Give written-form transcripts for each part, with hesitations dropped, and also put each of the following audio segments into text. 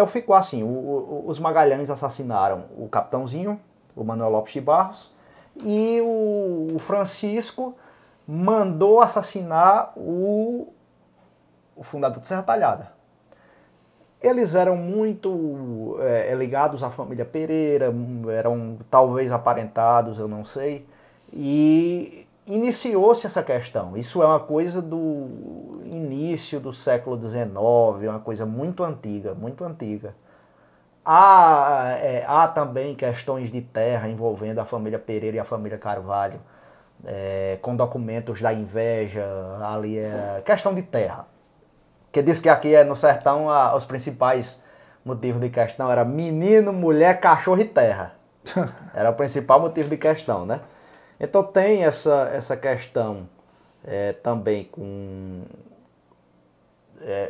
Então ficou assim, os Magalhães assassinaram o Capitãozinho, o Manuel Lopes de Barros, e o Francisco mandou assassinar o fundador de Serra Talhada. Eles eram muito ligados à família Pereira, eram talvez aparentados, eu não sei, e iniciou-se essa questão. Isso é uma coisa do início do século XIX, uma coisa muito antiga, muito antiga. Há também questões de terra envolvendo a família Pereira e a família Carvalho, com documentos da inveja, ali questão de terra. Que diz que aqui no sertão os principais motivos de questão era menino, mulher, cachorro e terra. Era o principal motivo de questão, né? Então tem essa questão também com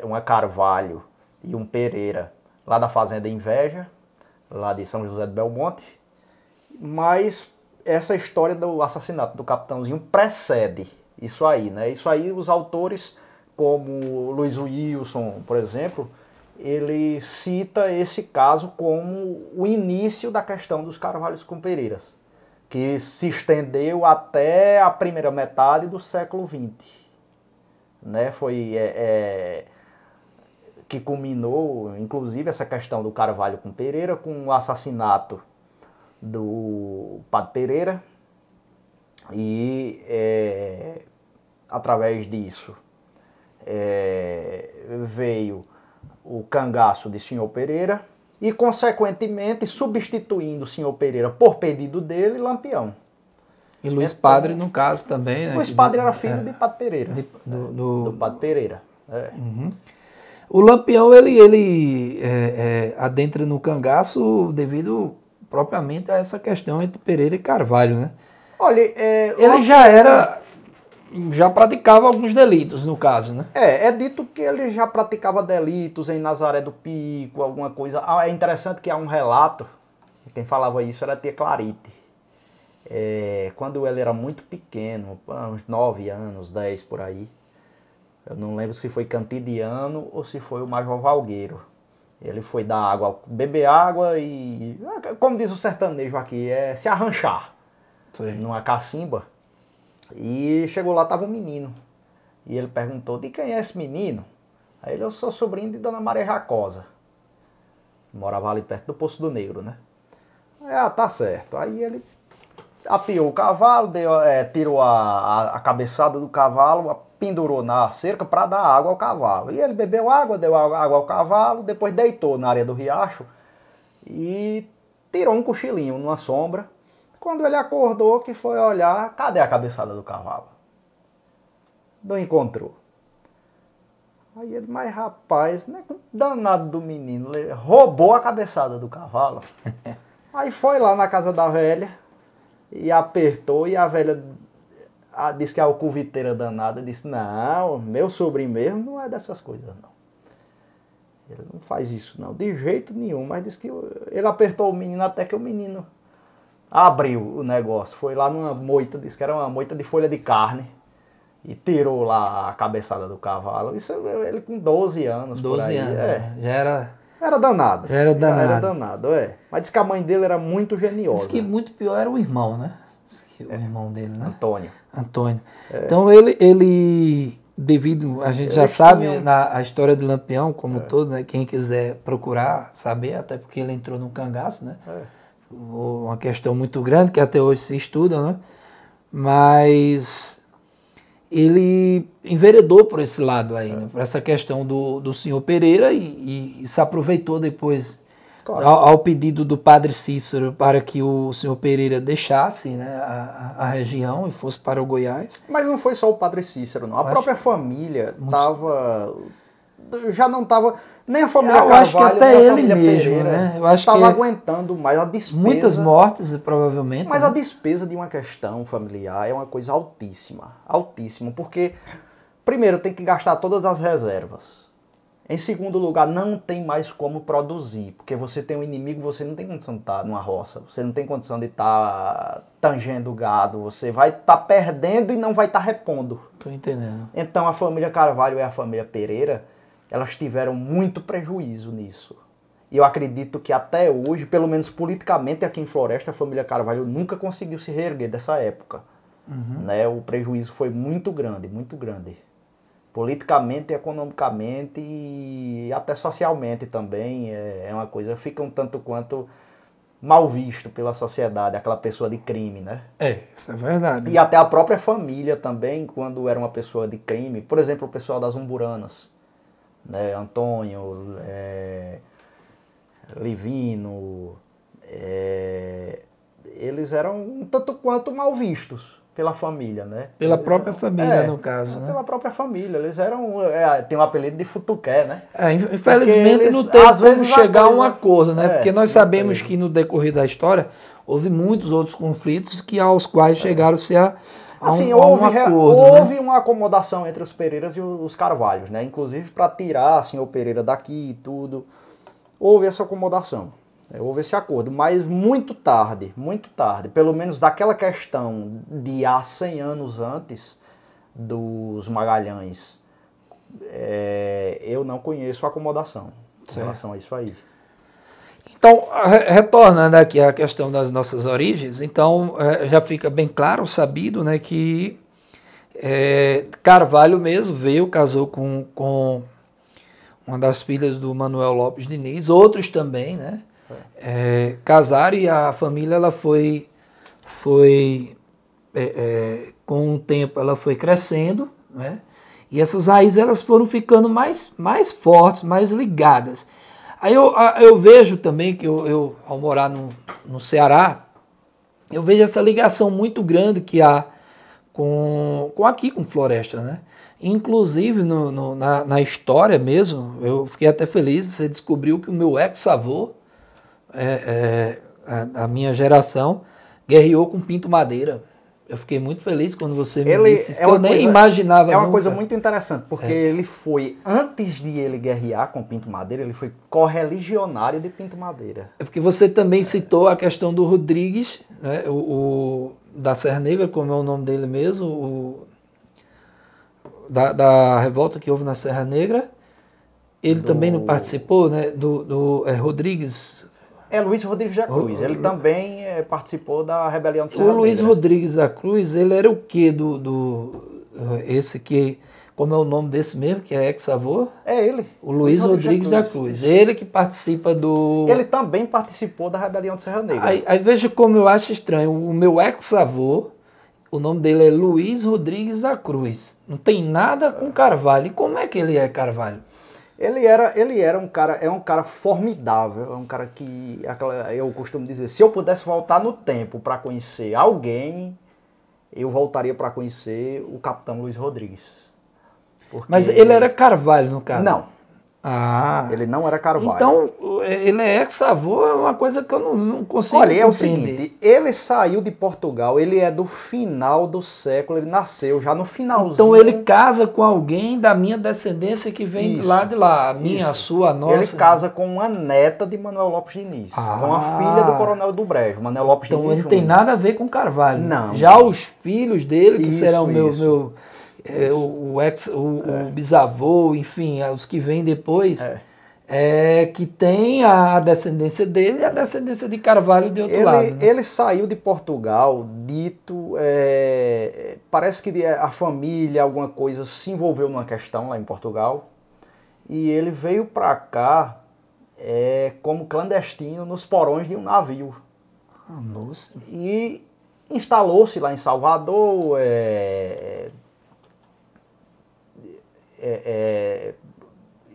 uma Carvalho e um Pereira lá da Fazenda Inveja, lá de São José do Belmonte, mas essa história do assassinato do Capitãozinho precede isso aí, né? Isso aí os autores, como Luiz Wilson, por exemplo, ele cita esse caso como o início da questão dos Carvalhos com Pereiras, que se estendeu até a primeira metade do século XX. Né? Foi que culminou, inclusive, essa questão do Carvalho com Pereira, com o assassinato do Padre Pereira, e através disso veio o cangaço de Senhor Pereira e, consequentemente, substituindo o Senhor Pereira por pedido dele, Lampião. E Luiz Padre, no caso, também, né? Luiz Padre era filho de Padre Pereira. Do Padre Pereira. Uhum. O Lampião, ele adentra no cangaço devido propriamente a essa questão entre Pereira e Carvalho, né? Olha, ele já praticava alguns delitos, no caso, né? É dito que ele já praticava delitos em Nazaré do Pico, alguma coisa. É interessante que há um relato, quem falava isso era a tia Clarite. Quando ele era muito pequeno, uns 9 anos, 10 por aí, eu não lembro se foi Cantidiano ou se foi o Major Valgueiro. Ele foi dar água, beber água e, como diz o sertanejo aqui, se arranchar. Sim. Numa cacimba. E chegou lá, estava um menino. E ele perguntou, de quem é esse menino? Aí ele, eu sou sobrinho de Dona Maria Jacosa. Morava ali perto do Poço do Negro, né? Aí, tá certo. Aí ele apiou o cavalo, tirou a cabeçada do cavalo, pendurou na cerca para dar água ao cavalo. E ele bebeu água, deu água ao cavalo, depois deitou na areia do riacho e tirou um cochilinho numa sombra. Quando ele acordou, que foi olhar, cadê a cabeçada do cavalo? Não encontrou. Aí ele, mas rapaz, né, danado do menino, roubou a cabeçada do cavalo. Aí foi lá na casa da velha e apertou, e a velha disse que a alcoviteira danada disse, não, meu sobrinho mesmo não é dessas coisas, não. Ele não faz isso, não, de jeito nenhum. Mas disse que ele apertou o menino até que o menino abriu o negócio. Foi lá numa moita, disse que era uma moita de folha de carne, e tirou lá a cabeçada do cavalo. Isso ele com 12 anos. 12 por aí. Anos, já era... Era danado. Era danado. Era danado, Mas disse que a mãe dele era muito geniosa. Diz que muito pior era o irmão, né? O irmão dele, né? Antônio. Então ele devido, a gente já sabe a história de Lampião, como todo, né? Quem quiser procurar saber, até porque ele entrou no cangaço, né? Uma questão muito grande que até hoje se estuda, né? Mas ele enveredou por esse lado aí, né? Por essa questão do senhor Pereira e se aproveitou depois, claro, ao pedido do padre Cícero, para que o senhor Pereira deixasse, né, a região e fosse para o Goiás. Mas não foi só o padre Cícero, não. A própria família já não estava, nem a família Carvalho, acho que até ele mesmo, Pereira, né? Eu acho estava aguentando mais a despesa. Muitas mortes, provavelmente. Mas, né? A despesa de uma questão familiar é uma coisa altíssima. Altíssima, porque, primeiro, tem que gastar todas as reservas. Em segundo lugar, não tem mais como produzir, porque você tem um inimigo, você não tem condição de estar numa roça, você não tem condição de estar tangendo gado, você vai estar perdendo e não vai estar repondo. Tô entendendo. Então a família Carvalho e a família Pereira, elas tiveram muito prejuízo nisso. E eu acredito que até hoje, pelo menos politicamente aqui em Floresta, a família Carvalho nunca conseguiu se reerguer dessa época. Né? O prejuízo foi muito grande, muito grande. Politicamente, economicamente e até socialmente também. É uma coisa, fica um tanto quanto mal visto pela sociedade, aquela pessoa de crime, né? Isso é verdade. E até a própria família também, quando era uma pessoa de crime. Por exemplo, o pessoal das Umburanas, né? Antônio, Livino, eles eram um tanto quanto mal vistos pela família, né? Pela própria família, no caso, né? Pela própria família. Eles eram... tem um apelido de futuqué, né? Infelizmente eles, não teve às vezes chegar a um acordo, né? Porque nós sabemos que no decorrer da história houve muitos outros conflitos aos quais chegaram-se a assim, um acordo. Houve uma acomodação entre os Pereiras e os Carvalhos, né? Inclusive para tirar assim, o Pereira daqui e tudo. Houve essa acomodação. Houve esse acordo, mas muito tarde, pelo menos daquela questão de há 100 anos antes dos Magalhães, eu não conheço a acomodação em relação a isso aí. Então, retornando aqui à questão das nossas origens, então já fica bem claro, sabido, né, que Carvalho mesmo casou com uma das filhas do Manuel Lopes Diniz, outros também, né? Casaram e a família ela foi com o tempo ela foi crescendo, né? E essas raízes elas foram ficando mais fortes, mais ligadas. Aí eu vejo também que eu ao morar no Ceará, eu vejo essa ligação muito grande que há com Floresta, né? Inclusive na história mesmo, eu fiquei até feliz, você descobriu que o meu ex-avô, a minha geração, guerreou com Pinto Madeira. Eu fiquei muito feliz quando você me disse isso, que eu nem imaginava. É uma nunca. Coisa muito interessante, porque ele foi, antes de ele guerrear com Pinto Madeira, ele foi correligionário de Pinto Madeira. É porque você também citou a questão do Rodrigues, né, o da Serra Negra, como é o nome dele mesmo, da revolta que houve na Serra Negra. Ele também não participou, né? Rodrigues. Luiz Rodrigues da Cruz. Ele também participou da rebelião de Serra Negra. O Luiz Negra. Rodrigues da Cruz, ele era o quê esse que, como é o nome desse mesmo, que é ex-avô? É ele. O Luiz Rodrigues da Cruz. Ele que participa do... Ele também participou da rebelião de Serra Negra. Aí veja como eu acho estranho. O meu ex-avô, o nome dele é Luiz Rodrigues da Cruz. Não tem nada com Carvalho. E como é que ele é Carvalho? Ele era um cara formidável, é um cara que, eu costumo dizer, se eu pudesse voltar no tempo para conhecer alguém, eu voltaria para conhecer o Capitão Luiz Rodrigues. Mas ele era Carvalho, no caso? Não. Ele não era Carvalho. Então, ele é ex-avô, é uma coisa que eu não consigo compreender. Olha, é o seguinte, ele saiu de Portugal, ele é do final do século, ele nasceu já no finalzinho. Então ele casa com alguém da minha descendência que vem de lá, a minha, a sua, a nossa. Ele casa com uma neta de Manuel Lopes Diniz, com a filha do Coronel do Brejo, Manuel Lopes Diniz. Então ele tem nada a ver com Carvalho. Não. Já os filhos dele, que serão o bisavô, enfim, os que vêm depois, que tem a descendência dele e a descendência de Carvalho de outro lado. Né? Ele saiu de Portugal, parece que a família, alguma coisa, se envolveu numa questão lá em Portugal, e ele veio para cá como clandestino nos porões de um navio. Nossa. E instalou-se lá em Salvador,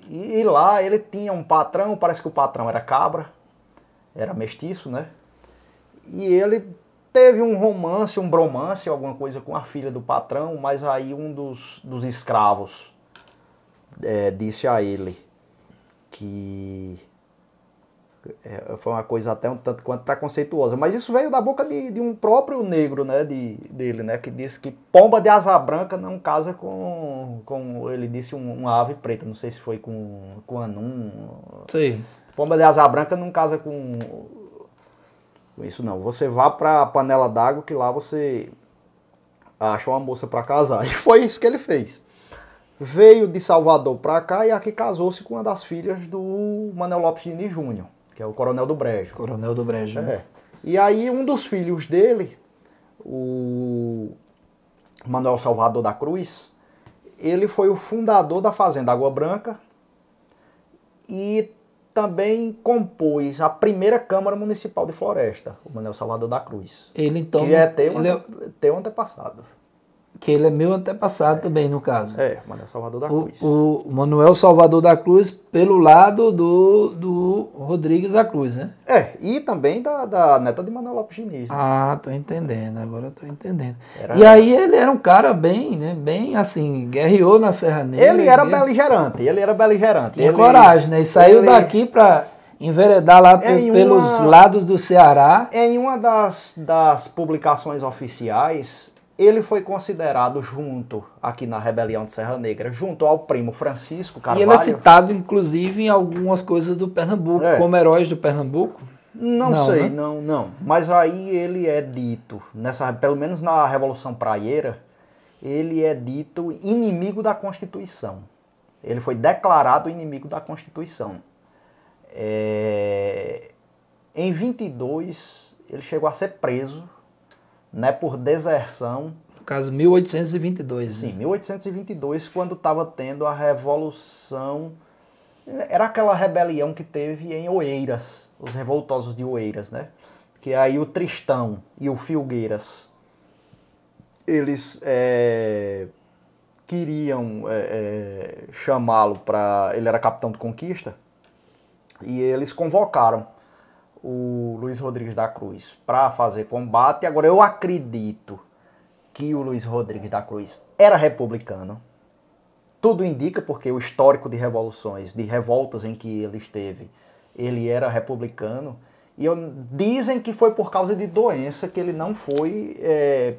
e lá ele tinha um patrão, parece que o patrão era cabra, era mestiço, né? E ele teve um romance, um bromance, alguma coisa com a filha do patrão, mas aí um dos escravos disse a ele que foi uma coisa até um tanto quanto preconceituosa, mas isso veio da boca de um próprio negro, né, dele, né, que disse que pomba de asa branca não casa com ele disse uma ave preta, não sei se foi com anum. Sim. Pomba de asa branca não casa com isso não. Você vá para a panela d'água que lá você acha uma moça para casar. E foi isso que ele fez. veio de Salvador para cá e aqui casou-se com uma das filhas do Manuel Lopes Diniz Júnior, que é o Coronel do Brejo. Coronel do Brejo. É. E aí um dos filhos dele, o Manuel Salvador da Cruz, ele foi o fundador da Fazenda Água Branca e também compôs a primeira Câmara Municipal de Floresta, o Manuel Salvador da Cruz. Ele então... Que é teu antepassado. Que ele é meu antepassado também, no caso. É, Manuel Salvador da Cruz. O Manuel Salvador da Cruz pelo lado do Rodrigues da Cruz, né? É, e também da neta de Manuel Lopes Diniz. Né? Ah, tô entendendo, agora eu tô entendendo. E aí ele era um cara bem, né, bem assim, guerreou na Serra Negra. Ele era beligerante. Tinha coragem, né? E saiu daqui para enveredar lá pelos lados do Ceará. Em uma das publicações oficiais, ele foi considerado aqui na Rebelião de Serra Negra, junto ao primo Francisco Carvalho. E ele é citado, inclusive, em algumas coisas do Pernambuco, como heróis do Pernambuco. Não sei, né? não. Mas aí ele é dito, pelo menos na Revolução Praieira, ele é dito inimigo da Constituição. Ele foi declarado inimigo da Constituição. Em 22, ele chegou a ser preso, né, por deserção. No caso, 1822. Sim, 1822, quando estava tendo a Revolução. Era aquela rebelião que teve em Oeiras, os revoltosos de Oeiras, né? Que aí o Tristão e o Filgueiras, eles queriam chamá-lo para... Ele era capitão de conquista, e eles convocaram o Luiz Rodrigues da Cruz para fazer combate. Agora, eu acredito que o Luiz Rodrigues da Cruz era republicano. Tudo indica, porque o histórico de revoluções, de revoltas em que ele esteve, ele era republicano. E dizem que foi por causa de doença que ele não foi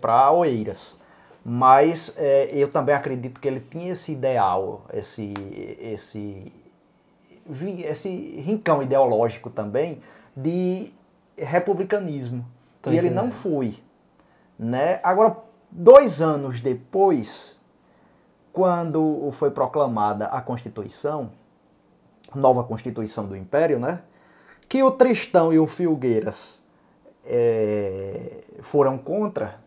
para Oeiras. Mas eu também acredito que ele tinha esse ideal, esse rincão ideológico também, de republicanismo. E ele não foi. Né? Agora, 2 anos depois, quando foi proclamada a Constituição, nova Constituição do Império, né? Que o Tristão e o Filgueiras foram contra,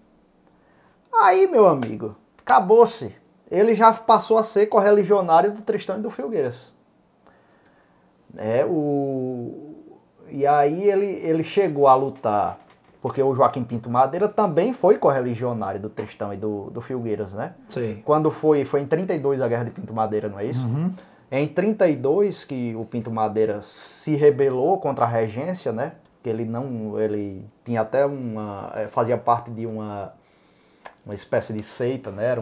aí, meu amigo, acabou-se. Ele já passou a ser correligionário do Tristão e do Filgueiras. E aí ele chegou a lutar, porque o Joaquim Pinto Madeira também foi correligionário do Tristão e do Filgueiras, né? Sim. Quando foi em 32 a Guerra de Pinto Madeira, não é isso? Uhum. Em 32 que o Pinto Madeira se rebelou contra a regência, né? Que ele tinha até fazia parte de uma espécie de seita, né?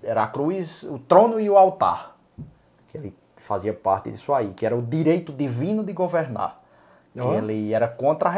Era a cruz, o trono e o altar, que ele fazia parte disso aí, que era o direito divino de governar. Que ele era contra a